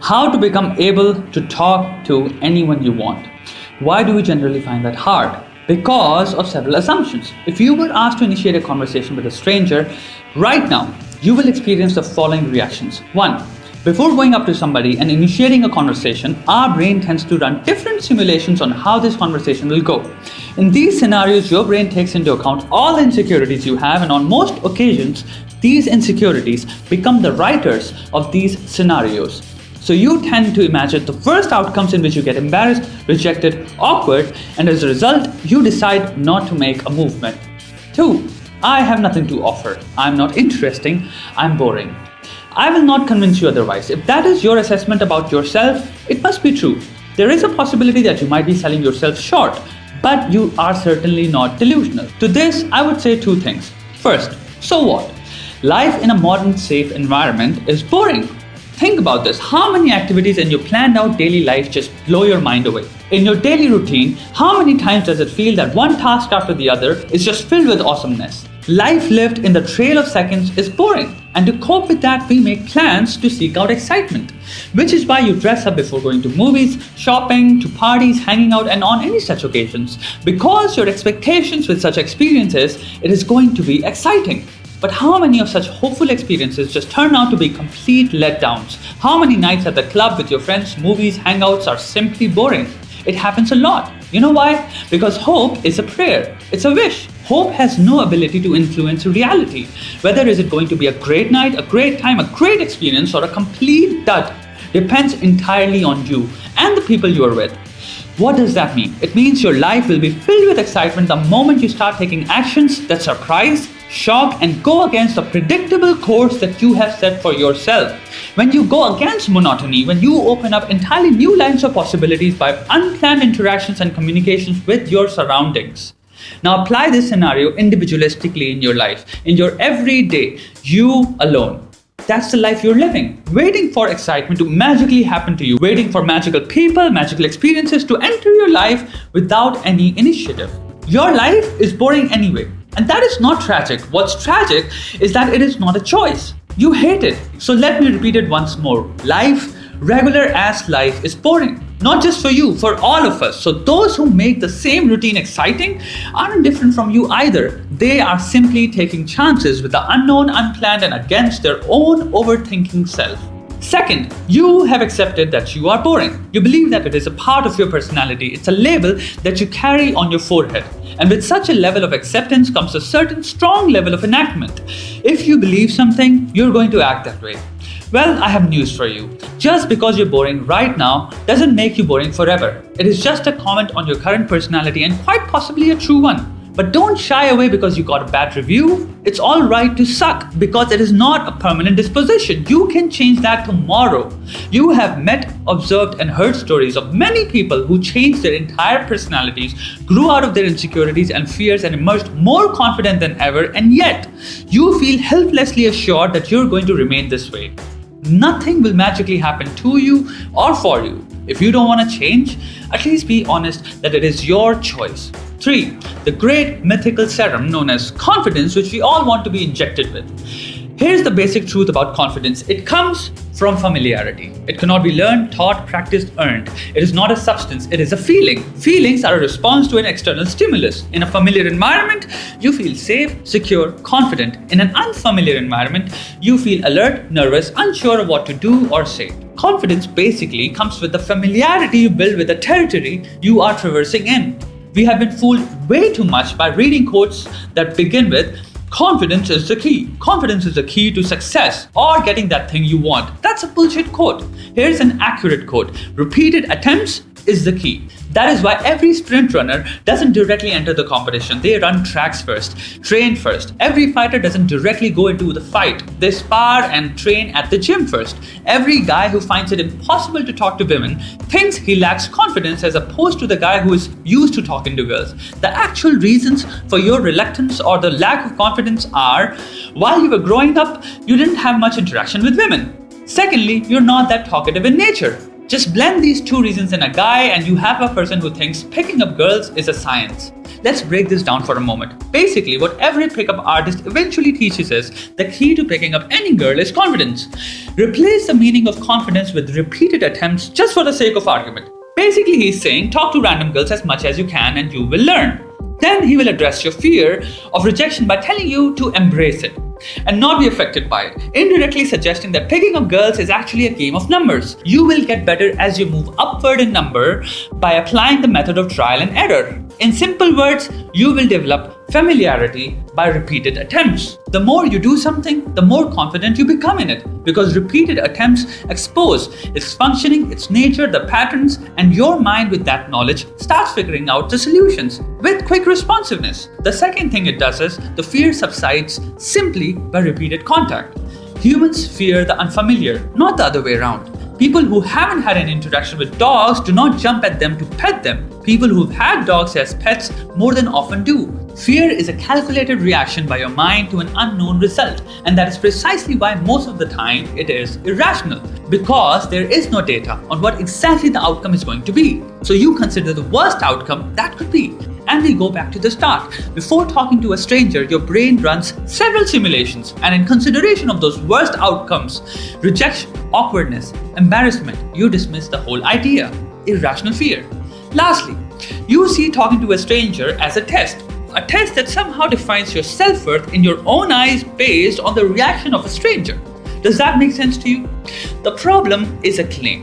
How to become able to talk to anyone you want. Why do we generally find that hard? Because of several assumptions. If you were asked to initiate a conversation with a stranger right now, you will experience the following reactions. 1. Before going up to somebody and initiating a conversation, our brain tends to run different simulations on how this conversation will go. In these scenarios, your brain takes into account all the insecurities you have, and on most occasions, these insecurities become the writers of these scenarios. So you tend to imagine the worst outcomes in which you get embarrassed, rejected, awkward, and as a result, you decide not to make a movement. 2. I have nothing to offer. I'm not interesting. I'm boring. I will not convince you otherwise. If that is your assessment about yourself, it must be true. There is a possibility that you might be selling yourself short, but you are certainly not delusional. To this, I would say 2 things. First, so what? Life in a modern, safe environment is boring. Think about this. How many activities in your planned out daily life just blow your mind away? In your daily routine, how many times does it feel that one task after the other is just filled with awesomeness? Life lived in the trail of seconds is boring. And to cope with that, we make plans to seek out excitement. Which is why you dress up before going to movies, shopping, to parties, hanging out, and on any such occasions. Because your expectations with such experiences, it is going to be exciting. But how many of such hopeful experiences just turn out to be complete letdowns? How many nights at the club with your friends, movies, hangouts are simply boring? It happens a lot. You know why? Because hope is a prayer. It's a wish. Hope has no ability to influence reality. Whether is it going to be a great night, a great time, a great experience, or a complete dud depends entirely on you and the people you are with. What does that mean? It means your life will be filled with excitement the moment you start taking actions that surprise, shock, and go against the predictable course that you have set for yourself. When you go against monotony, when you open up entirely new lines of possibilities by unplanned interactions and communications with your surroundings. Now apply this scenario individualistically in your life, in your everyday, you alone. That's the life you're living, waiting for excitement to magically happen to you, waiting for magical people, magical experiences to enter your life without any initiative. Your life is boring anyway, and that is not tragic. What's tragic is that it is not a choice. You hate it. So let me repeat it once more. Life, regular ass life, is boring. Not just for you, for all of us. So those who make the same routine exciting aren't different from you either. They are simply taking chances with the unknown, unplanned, and against their own overthinking self. Second, you have accepted that you are boring. You believe that it is a part of your personality. It's a label that you carry on your forehead. And with such a level of acceptance comes a certain strong level of enactment. If you believe something, you're going to act that way. Well, I have news for you. Just because you're boring right now doesn't make you boring forever. It is just a comment on your current personality and quite possibly a true one. But don't shy away because you got a bad review. It's all right to suck because it is not a permanent disposition. You can change that tomorrow. You have met, observed, and heard stories of many people who changed their entire personalities, grew out of their insecurities and fears, and emerged more confident than ever, and yet you feel helplessly assured that you're going to remain this way. Nothing will magically happen to you or for you. If you don't want to change, at least be honest that it is your choice. 3. The great mythical serum known as confidence, which we all want to be injected with. Here's the basic truth about confidence. It comes from familiarity. It cannot be learned, taught, practiced, earned. It is not a substance, it is a feeling. Feelings are a response to an external stimulus. In a familiar environment, you feel safe, secure, confident. In an unfamiliar environment, you feel alert, nervous, unsure of what to do or say. Confidence basically comes with the familiarity you build with the territory you are traversing in. We have been fooled way too much by reading quotes that begin with, confidence is the key. Confidence is the key to success or getting that thing you want. That's a bullshit quote. Here's an accurate quote. Repeated attempts is the key. That is why every sprint runner doesn't directly enter the competition. They run tracks first, train first. Every fighter doesn't directly go into the fight. They spar and train at the gym first. Every guy who finds it impossible to talk to women thinks he lacks confidence as opposed to the guy who is used to talking to girls. The actual reasons for your reluctance or the lack of confidence are, while you were growing up, you didn't have much interaction with women. Secondly, you're not that talkative in nature. Just blend these two reasons in a guy and you have a person who thinks picking up girls is a science. Let's break this down for a moment. Basically, what every pickup artist eventually teaches is the key to picking up any girl is confidence. Replace the meaning of confidence with repeated attempts just for the sake of argument. Basically, he's saying talk to random girls as much as you can and you will learn. Then he will address your fear of rejection by telling you to embrace it and not be affected by it, indirectly suggesting that picking up girls is actually a game of numbers. You will get better as you move upward in number by applying the method of trial and error. In simple words, you will develop familiarity by repeated attempts. The more you do something, the more confident you become in it, because repeated attempts expose its functioning, its nature, the patterns, and your mind with that knowledge starts figuring out the solutions with quick responsiveness. The second thing it does is the fear subsides simply by repeated contact. Humans fear the unfamiliar, not the other way around. People who haven't had an interaction with dogs do not jump at them to pet them. People who've had dogs as pets more than often do. Fear is a calculated reaction by your mind to an unknown result, and that is precisely why most of the time it is irrational, because there is no data on what exactly the outcome is going to be. So you consider the worst outcome that could be. And we go back to the start. Before talking to a stranger, your brain runs several simulations, and in consideration of those worst outcomes, rejection, awkwardness, embarrassment, you dismiss the whole idea. Irrational fear. Lastly, you see talking to a stranger as a test that somehow defines your self-worth in your own eyes based on the reaction of a stranger. Does that make sense to you? The problem is a claim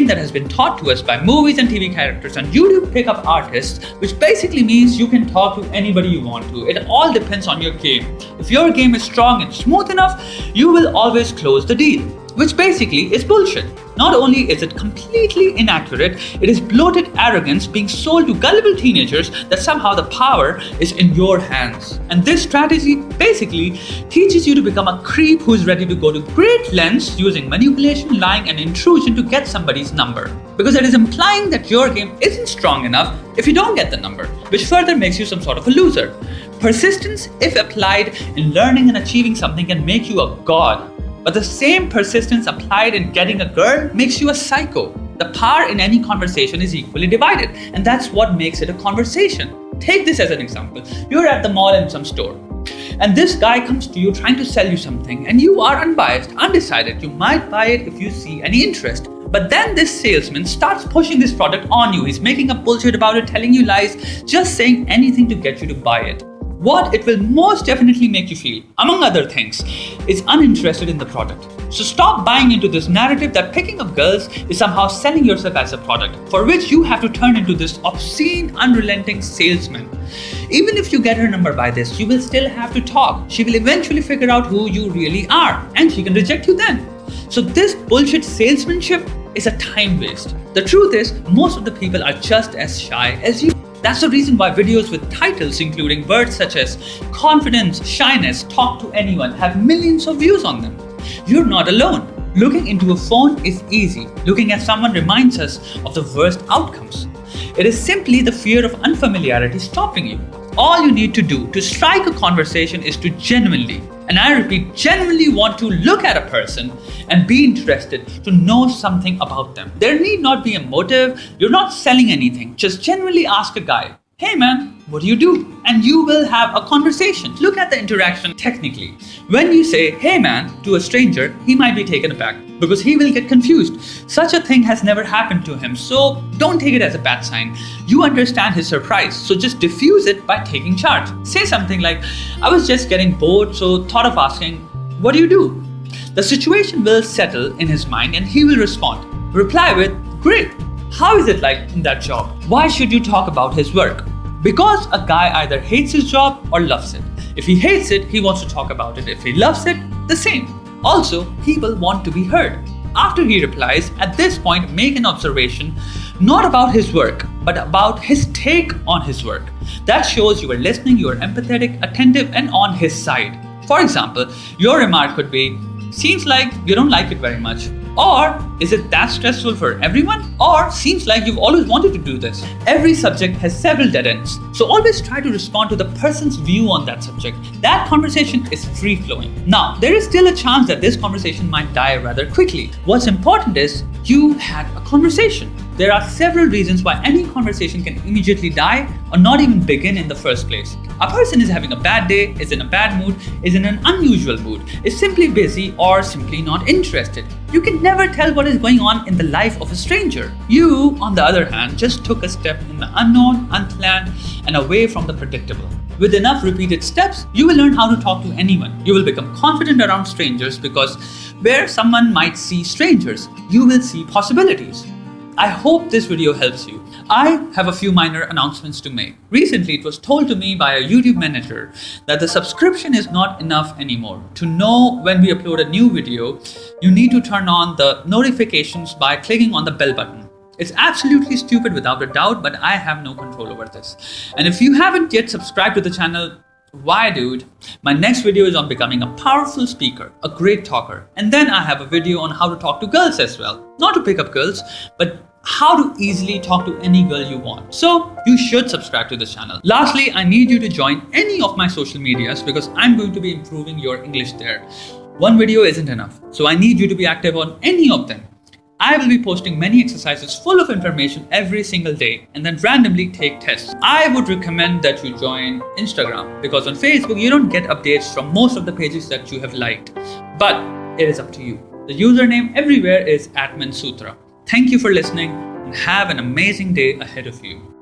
that has been taught to us by movies and TV characters and YouTube pickup artists, which basically means you can talk to anybody you want to. It all depends on your game. If your game is strong and smooth enough, you will always close the deal, which basically is bullshit. Not only is it completely inaccurate, it is bloated arrogance being sold to gullible teenagers that somehow the power is in your hands. And this strategy basically teaches you to become a creep who is ready to go to great lengths using manipulation, lying, and intrusion to get somebody's number. Because it is implying that your game isn't strong enough if you don't get the number, which further makes you some sort of a loser. Persistence, if applied in learning and achieving something, can make you a god. But the same persistence applied in getting a girl makes you a psycho. The power in any conversation is equally divided, and that's what makes it a conversation. Take this as an example. You're at the mall in some store, and this guy comes to you trying to sell you something, and you are unbiased, undecided. You might buy it if you see any interest. But then this salesman starts pushing this product on you. He's making up bullshit about it, telling you lies, just saying anything to get you to buy it. What it will most definitely make you feel, among other things, is uninterested in the product. So stop buying into this narrative that picking up girls is somehow selling yourself as a product, for which you have to turn into this obscene, unrelenting salesman. Even if you get her number by this, you will still have to talk. She will eventually figure out who you really are, and she can reject you then. So this bullshit salesmanship is a time waste. The truth is, most of the people are just as shy as you. That's the reason why videos with titles including words such as confidence, shyness, talk to anyone have millions of views on them. You're not alone. Looking into a phone is easy. Looking at someone reminds us of the worst outcomes. It is simply the fear of unfamiliarity stopping you. All you need to do to strike a conversation is to genuinely, and I repeat, genuinely want to look at a person and be interested to know something about them. There need not be a motive. You're not selling anything. Just genuinely ask a guy, "Hey man, what do you do?" And you will have a conversation. Look at the interaction technically. When you say, "Hey man," to a stranger, he might be taken aback because he will get confused. Such a thing has never happened to him, so don't take it as a bad sign. You understand his surprise, so just diffuse it by taking charge. Say something like, "I was just getting bored, so thought of asking, what do you do?" The situation will settle in his mind and he will respond. Reply with, "Great. How is it like in that job?" Why should you talk about his work? Because a guy either hates his job or loves it. If he hates it, he wants to talk about it. If he loves it, the same. Also, people want to be heard. After he replies, at this point, make an observation not about his work, but about his take on his work. That shows you are listening, you are empathetic, attentive, and on his side. For example, your remark could be, "Seems like you don't like it very much." Or, "Is it that stressful for everyone?" Or, "Seems like you've always wanted to do this." Every subject has several dead ends. So always try to respond to the person's view on that subject. That conversation is free flowing. Now, there is still a chance that this conversation might die rather quickly. What's important is you had a conversation. There are several reasons why any conversation can immediately die or not even begin in the first place. A person is having a bad day, is in a bad mood, is in an unusual mood, is simply busy, or simply not interested. You can never tell what is going on in the life of a stranger. You, on the other hand, just took a step in the unknown, unplanned, and away from the predictable. With enough repeated steps, you will learn how to talk to anyone. You will become confident around strangers because where someone might see strangers, you will see possibilities. I hope this video helps you. I have a few minor announcements to make. Recently, it was told to me by a YouTube manager that the subscription is not enough anymore. To know when we upload a new video, you need to turn on the notifications by clicking on the bell button. It's absolutely stupid without a doubt, but I have no control over this. And if you haven't yet subscribed to the channel, why dude? My next video is on becoming a powerful speaker, a great talker. And then I have a video on how to talk to girls as well. Not to pick up girls, but how to easily talk to any girl you want. So you should subscribe to this channel. Lastly, I need you to join any of my social medias because I'm going to be improving your English there. One video isn't enough, so I need you to be active on any of them. I will be posting many exercises full of information every single day and then randomly take tests. I would recommend that you join Instagram because on Facebook you don't get updates from most of the pages that you have liked. But it is up to you. The username everywhere is @Mansutra. Thank you for listening and have an amazing day ahead of you.